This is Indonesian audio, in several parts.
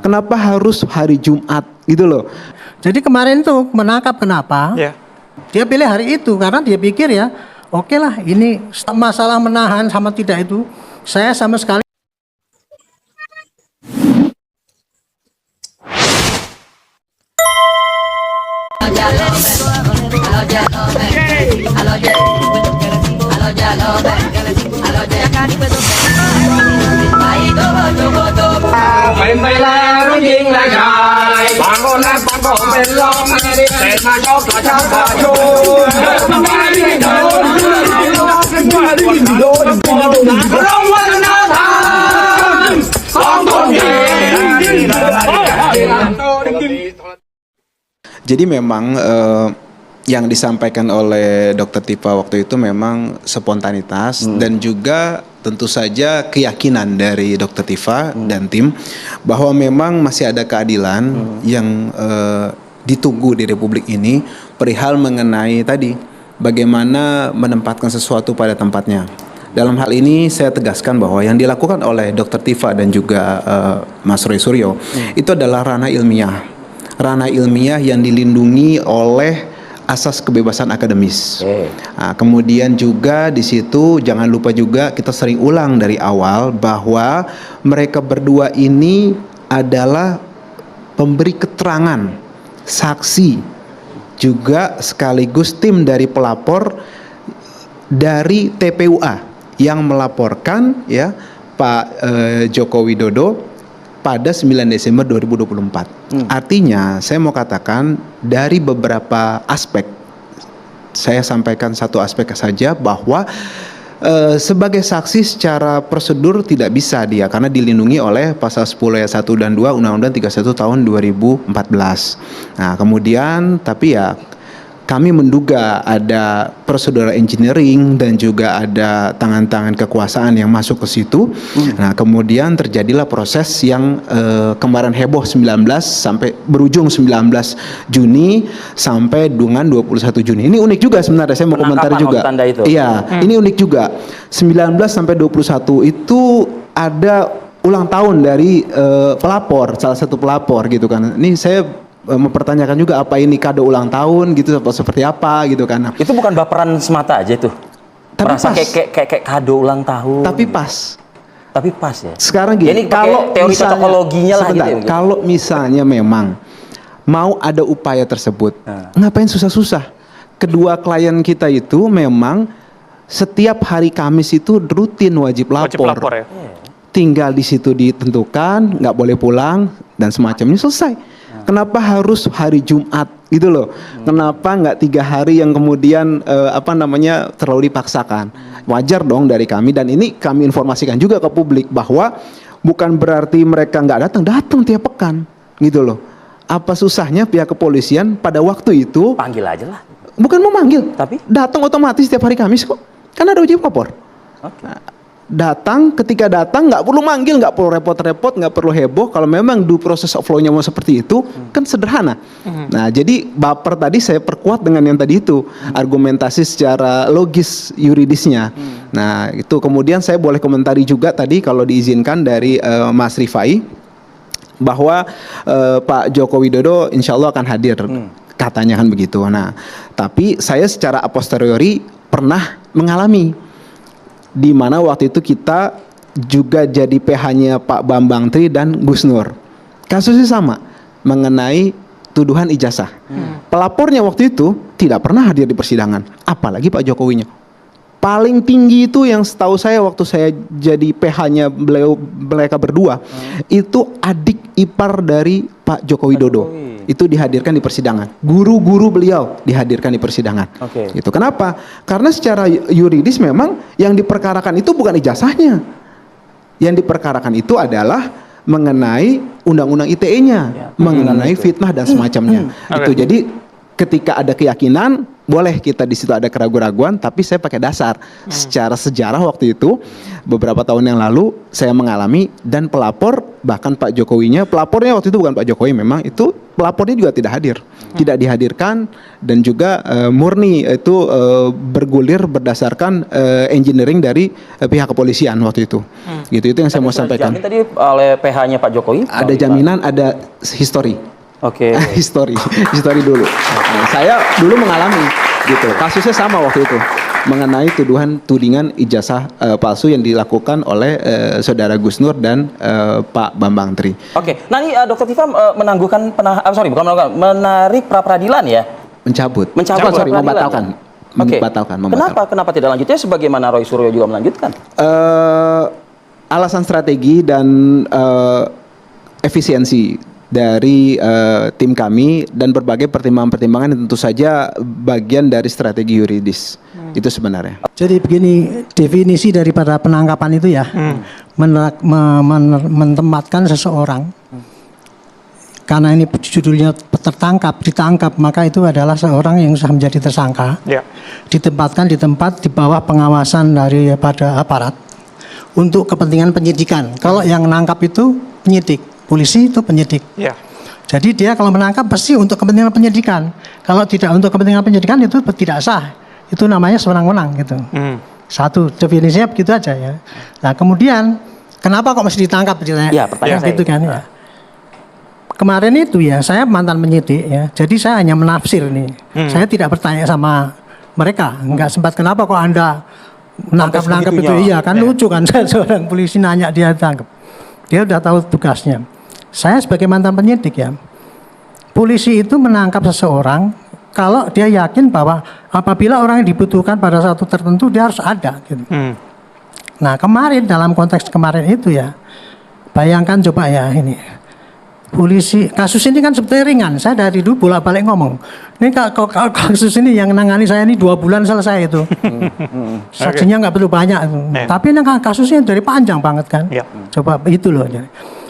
Kenapa harus hari Jumat gitu loh? Jadi kemarin tuh menangkap kenapa? Dia pilih hari itu karena dia pikir ya, oke lah ini masalah menahan sama tidak itu saya sama sekali. Jadi memang yang disampaikan oleh Dr. Tifa waktu itu memang spontanitas dan juga tentu saja keyakinan dari Dr. Tifa dan tim bahwa memang masih ada keadilan yang ditunggu di Republik ini perihal mengenai tadi bagaimana menempatkan sesuatu pada tempatnya. Dalam hal ini saya tegaskan bahwa yang dilakukan oleh Dr. Tifa dan juga Mas Roy Suryo itu adalah ranah ilmiah yang dilindungi oleh asas kebebasan akademis. Nah, kemudian juga di situ jangan lupa juga kita sering ulang dari awal bahwa mereka berdua ini adalah pemberi keterangan, saksi, juga sekaligus tim dari pelapor dari TPUA yang melaporkan ya Pak Joko Widodo pada 9 Desember 2024. Artinya saya mau katakan dari beberapa aspek, saya sampaikan satu aspek saja bahwa sebagai saksi secara prosedur tidak bisa dia karena dilindungi oleh pasal 10 ayat 1 dan 2 Undang-Undang 31 tahun 2014. Nah, kemudian tapi ya kami menduga ada prosedur engineering dan juga ada tangan-tangan kekuasaan yang masuk ke situ. Nah, kemudian terjadilah proses yang kemarin heboh 19 sampai berujung 19 Juni sampai dengan 21 Juni. Ini unik juga sebenarnya, saya mau komentar juga. Iya, ini unik juga. 19 sampai 21 itu ada ulang tahun dari pelapor, salah satu pelapor gitu kan. Ini saya mempertanyakan juga apa ini kado ulang tahun gitu atau seperti apa gitu kan. Itu bukan baperan semata aja tuh. Tapi merasa pas. kayak kado ulang tahun. Tapi pas Ya. Sekarang gini, ini kalau teori misalnya, cocokologinya lah gitu ya. Kalau misalnya memang mau ada upaya tersebut, ngapain susah-susah? Kedua klien kita itu memang setiap hari Kamis itu rutin wajib lapor. Tinggal di situ ditentukan, nggak boleh pulang dan semacamnya, selesai. Kenapa harus hari Jumat gitu loh? Kenapa nggak 3 hari yang kemudian terlalu dipaksakan? Wajar dong dari kami, dan ini kami informasikan juga ke publik bahwa bukan berarti mereka nggak datang tiap pekan gitu loh. Apa susahnya pihak kepolisian pada waktu itu panggil aja lah. Bukan memanggil, tapi datang otomatis setiap hari Kamis kok. Kan ada wajib lapor. Datang, ketika datang nggak perlu manggil, nggak perlu repot-repot, nggak perlu heboh. Kalau memang do proses of law-nya mau seperti itu, kan sederhana. Nah, jadi baper tadi saya perkuat dengan yang tadi itu, argumentasi secara logis yuridisnya. Nah, itu kemudian saya boleh komentari juga tadi kalau diizinkan dari Mas Rifai bahwa Pak Joko Widodo insya Allah akan hadir, katanya kan begitu. Nah, tapi saya secara a posteriori pernah mengalami di mana waktu itu kita juga jadi PH-nya Pak Bambang Tri dan Gus Nur. Kasusnya sama, mengenai tuduhan ijazah. Pelapornya waktu itu tidak pernah hadir di persidangan, apalagi Pak Jokowinya. Paling tinggi itu yang setahu saya waktu saya jadi PH-nya mereka berdua, itu adik ipar dari Pak Joko Widodo. Itu dihadirkan di persidangan. Guru-guru beliau dihadirkan di persidangan. Itu kenapa? Karena secara yuridis memang yang diperkarakan itu bukan ijazahnya. Yang diperkarakan itu adalah mengenai undang-undang ITE-nya, mengenai fitnah dan semacamnya. Itu jadi ketika ada keyakinan, boleh kita di situ ada keraguan-raguan, tapi saya pakai dasar secara sejarah waktu itu beberapa tahun yang lalu saya mengalami, dan pelapor bahkan Pak Jokowinya, pelapornya waktu itu bukan Pak Jokowi, memang itu pelapornya juga tidak hadir, tidak dihadirkan, dan juga murni itu bergulir berdasarkan engineering dari pihak kepolisian waktu itu. Gitu, itu yang saya mau sampaikan. Jamin tadi oleh PH-nya Pak Jokowi. Ada jaminan, ada history. Oke. History dulu. Nah, saya dulu mengalami gitu. Kasusnya sama waktu itu mengenai tudingan ijazah palsu yang dilakukan oleh saudara Gus Nur dan Pak Bambang Tri. Oke. Nah ini Dokter Tifa menangguhkan menarik pra peradilan ya? Membatalkan. Oke. Membatalkan. Kenapa tidak lanjutnya sebagaimana Roy Suryo juga melanjutkan? Alasan strategi dan efisiensi dari tim kami dan berbagai pertimbangan-pertimbangan yang tentu saja bagian dari strategi yuridis. Itu sebenarnya. Jadi begini, definisi daripada penangkapan itu ya, menempatkan seseorang, karena ini judulnya ditangkap, maka itu adalah seorang yang sudah menjadi tersangka, ditempatkan di tempat di bawah pengawasan daripada aparat untuk kepentingan penyidikan. Kalau yang menangkap itu penyidik, polisi itu penyidik. Jadi dia kalau menangkap pasti untuk kepentingan penyidikan. Kalau tidak untuk kepentingan penyidikan itu tidak sah. Itu namanya sewenang-wenang gitu. Satu definisinya begitu aja ya. Nah kemudian kenapa kok mesti ditangkap? Ya, pertanyaan saya. Gitu kan ya. Kemarin itu ya saya mantan penyidik ya. Jadi saya hanya menafsir nih. Saya tidak bertanya sama mereka. Enggak sempat kenapa kok Anda menangkap itu. Iya kan lucu kan seorang polisi nanya dia ditangkap. Dia udah tahu tugasnya. Saya sebagai mantan penyidik ya. Polisi itu menangkap seseorang kalau dia yakin bahwa apabila orang yang dibutuhkan pada satu tertentu dia harus ada gitu. Nah kemarin dalam konteks kemarin itu ya, bayangkan coba ya ini polisi, kasus ini kan sebetulnya ringan. Saya dari dulu bolak-balik ngomong ini kasus ini yang menangani saya ini 2 bulan selesai itu. Saksinya nggak perlu banyak itu. Tapi ini kasusnya dari panjang banget kan. Coba itu loh.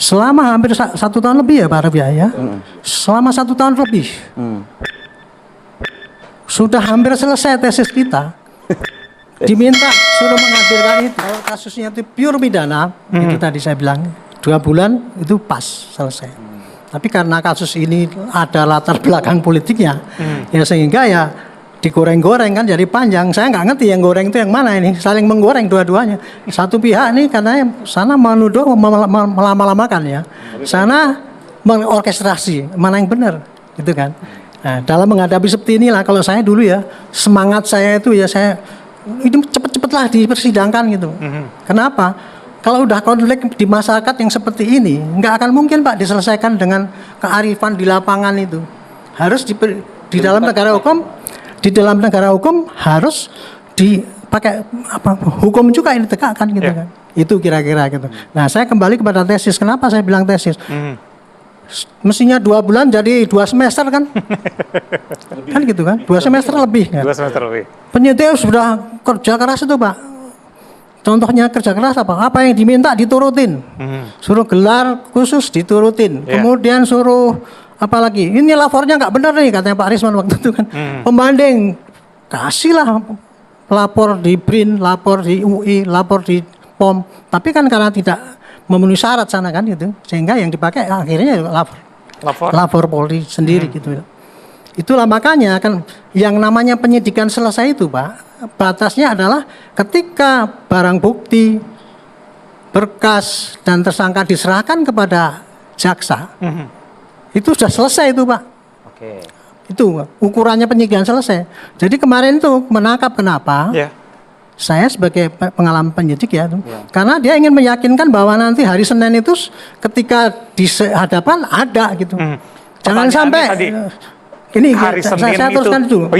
Selama hampir 1 tahun lebih ya Pak Rabia ya. Selama 1 tahun lebih. Sudah hampir selesai tesis kita. Diminta suruh menghadirkan itu. Kalau kasusnya itu pure pidana, itu tadi saya bilang 2 bulan itu pas selesai. Tapi karena kasus ini ada latar belakang politiknya, ya sehingga ya digoreng-goreng kan jadi panjang. Saya nggak ngerti yang goreng itu yang mana ini. Saling menggoreng dua-duanya. Satu pihak nih karena sana menuduh melama-lamakan ya. Sana mengorkestrasi mana yang benar, gitu kan. Nah, dalam menghadapi seperti inilah kalau saya dulu ya semangat saya itu ya saya ini cepet-cepetlah dipersidangkan gitu. Kenapa? Kalau udah konflik di masyarakat yang seperti ini nggak akan mungkin Pak diselesaikan dengan kearifan di lapangan itu. Harus di dalam negara hukum harus dipakai hukum juga ini tegakkan gitu kan. Itu kira-kira gitu. Nah saya kembali kepada tesis. Kenapa saya bilang tesis? Mestinya 2 bulan jadi 2 semester kan? Kan gitu kan? 2 semester lebih kan? 2 semester lebih. Penyidik sudah kerja keras itu Pak. Contohnya kerja keras apa? Apa yang diminta diturutin. Suruh gelar khusus diturutin. Kemudian suruh apa lagi? Ini lapornya nggak benar nih katanya Pak Risman waktu itu kan. Pembanding kasihlah lapor di BRIN, lapor di UI, lapor di POM. Tapi kan karena tidak memenuhi syarat sana kan gitu, sehingga yang dipakai akhirnya lapor Polri sendiri gitu. Itulah makanya kan yang namanya penyidikan selesai itu Pak, batasnya adalah ketika barang bukti, berkas dan tersangka diserahkan kepada jaksa, itu sudah selesai itu Pak. Itu ukurannya penyidikan selesai. Jadi kemarin itu menangkap kenapa? Saya sebagai pengalaman penyidik ya, karena dia ingin meyakinkan bahwa nanti hari Senin itu ketika di hadapan ada gitu. Jangan sampai ini saya teruskan dulu.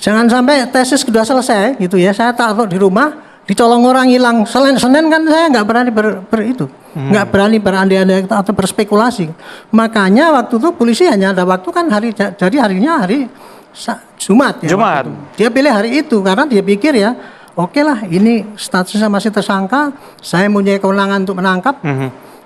Jangan sampai tesis sudah selesai gitu ya. Saya taruh di rumah, dicolong orang hilang. Senin kan saya nggak berani nggak berani berandai-andai atau berspekulasi. Makanya waktu itu polisi hanya ada waktu kan jadi harinya hari Jumat ya. Dia pilih hari itu karena dia pikir ya, oke lah ini statusnya masih tersangka, saya punya kewenangan untuk menangkap.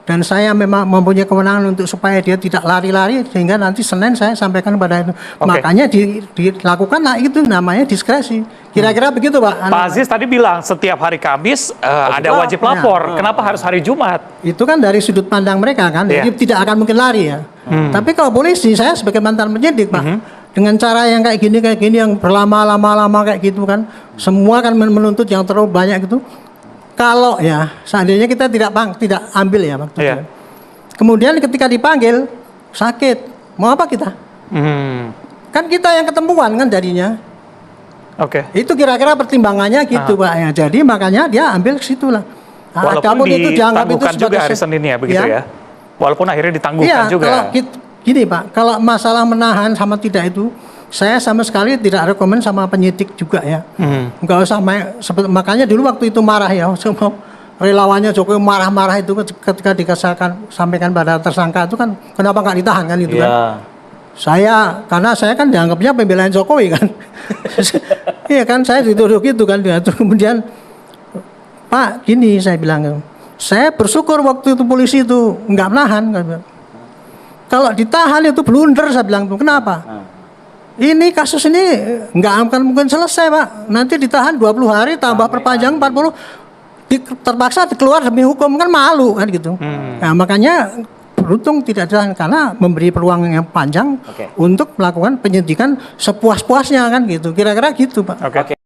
dan saya memang mempunyai kewenangan untuk supaya dia tidak lari-lari, sehingga nanti Senin saya sampaikan kepada itu. Makanya dilakukan itu namanya diskresi. Kira-kira begitu Pak. Pak Aziz tadi bilang setiap hari Kamis ada wajib lapor. Kenapa harus hari Jumat? Itu kan dari sudut pandang mereka kan, jadi tidak akan mungkin lari ya. Tapi kalau polisi, saya sebagai mantan penyidik Pak, dengan cara yang kayak gini yang berlama-lama kayak gitu kan, semua kan menuntut yang terlalu banyak gitu. Kalau ya seandainya kita tidak ambil ya waktu itu. Kemudian ketika dipanggil sakit, mau apa kita? Kan kita yang ketemuan kan jadinya. Oke. Itu kira-kira pertimbangannya gitu Pak ya. Jadi makanya dia ambil ke situ lah. Walaupun ditangguhkan juga hari Senin ya begitu ya. Walaupun akhirnya ditangguhkan juga. Kalau gini Pak, kalau masalah menahan sama tidak itu, saya sama sekali tidak rekomen sama penyidik juga ya. Enggak usah makanya dulu waktu itu marah ya, semua relawannya Jokowi marah-marah itu ketika sampaikan pada tersangka itu kan, kenapa nggak ditahan kan itu kan. Karena saya kan dianggapnya pembelaan Jokowi kan. Iya kan, saya dituduh gitu kan. Kemudian Pak, gini saya bilang, saya bersyukur waktu itu polisi itu nggak menahan kan. Kalau ditahan itu blunder, saya bilang tuh. Kenapa? Ini kasus ini nggak akan mungkin selesai Pak. Nanti ditahan 20 hari tambah perpanjang 40, terpaksa keluar demi hukum, kan malu kan gitu. Nah makanya beruntung tidak ditahan karena memberi peluang yang panjang untuk melakukan penyidikan sepuas-puasnya kan gitu. Kira-kira gitu Pak. Oke.